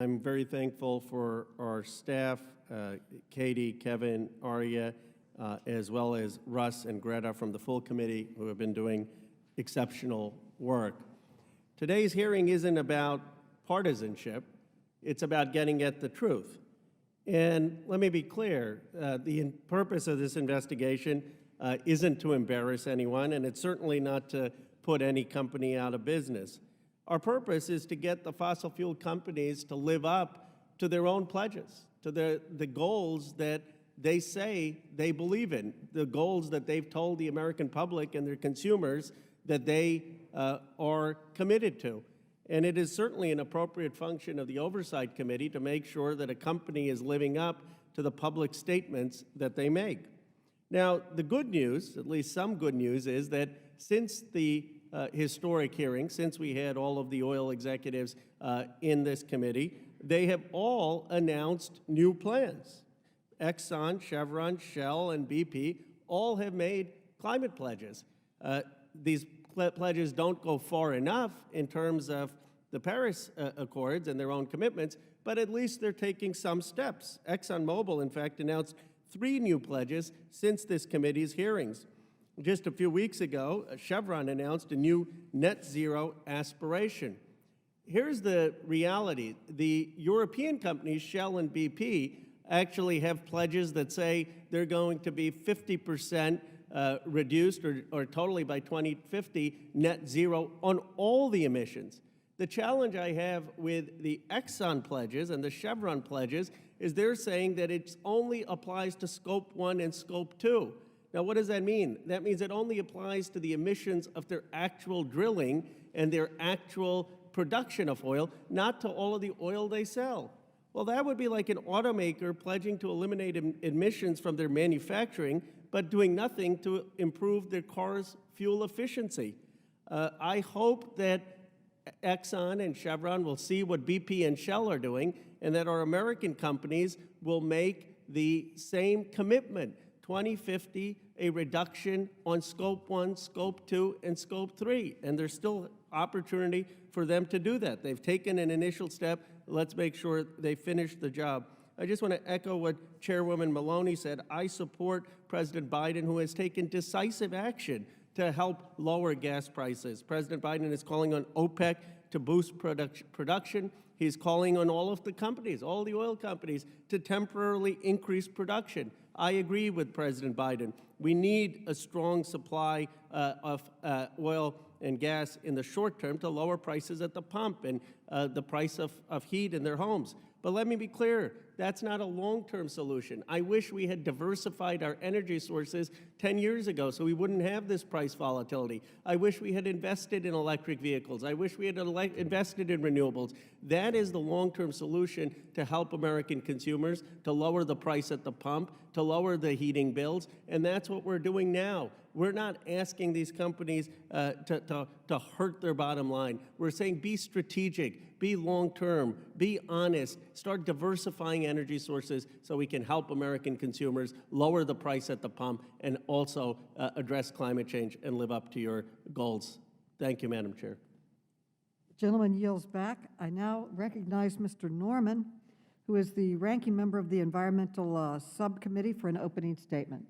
I'm very thankful for our staff, Katie, Kevin, Arya, as well as Russ and Greta from the full committee who have been doing exceptional work. Today's hearing isn't about partisanship. It's about getting at the truth. And let me be clear, the purpose of this investigation isn't to embarrass anyone, and it's certainly not to put any company out of business. Our purpose is to get the fossil fuel companies to live up to their own pledges, to the goals that they say they believe in, the goals that they've told the American public and their consumers that they are committed to. And it is certainly an appropriate function of the Oversight Committee to make sure that a company is living up to the public statements that they make. Now, the good news, at least some good news, is that since the historic hearing, since we had all of the oil executives in this committee, they have all announced new plans. Exxon, Chevron, Shell, and BP all have made climate pledges. These pledges don't go far enough in terms of the Paris Accords and their own commitments, but at least they're taking some steps. ExxonMobil, in fact, announced 3 new pledges since this committee's hearings. Just a few weeks ago, Chevron announced a new net zero aspiration. Here's the reality. The European companies, Shell and BP, actually have pledges that say they're going to be 50% reduced or totally by 2050 net zero on all the emissions. The challenge I have with the Exxon pledges and the Chevron pledges is they're saying that it only applies to Scope 1 and Scope 2. Now, what does that mean? That means it only applies to the emissions of their actual drilling and their actual production of oil, not to all of the oil they sell. Well, that would be like an automaker pledging to eliminate emissions from their manufacturing, but doing nothing to improve their car's fuel efficiency. I hope that Exxon and Chevron will see what BP and Shell are doing, and that our American companies will make the same commitment. 2050, a reduction on Scope 1, Scope 2, and Scope 3. And there's still opportunity for them to do that. They've taken an initial step. Let's make sure they finish the job. I just want to echo what Chairwoman Maloney said. I support President Biden, who has taken decisive action to help lower gas prices. President Biden is calling on OPEC to boost production. He's calling on all of the companies, all the oil companies, to temporarily increase production. I agree with President Biden. We need a strong supply of oil and gas in the short term to lower prices at the pump and the price of heat in their homes. But let me be clear, that's not a long-term solution. I wish we had diversified our energy sources 10 years ago so we wouldn't have this price volatility. I wish we had invested in electric vehicles. I wish we had invested in renewables. That is the long-term solution to help American consumers, to lower the price at the pump, to lower the heating bills, and that's what we're doing now. We're not asking these companies to hurt their bottom line. We're saying be strategic, be long-term, be honest, start diversifying energy sources so we can help American consumers lower the price at the pump and also address climate change and live up to your goals. Thank you, Madam Chair. The gentleman yields back. I now recognize Mr. Norman, who is the ranking member of the Environmental Subcommittee, for an opening statement.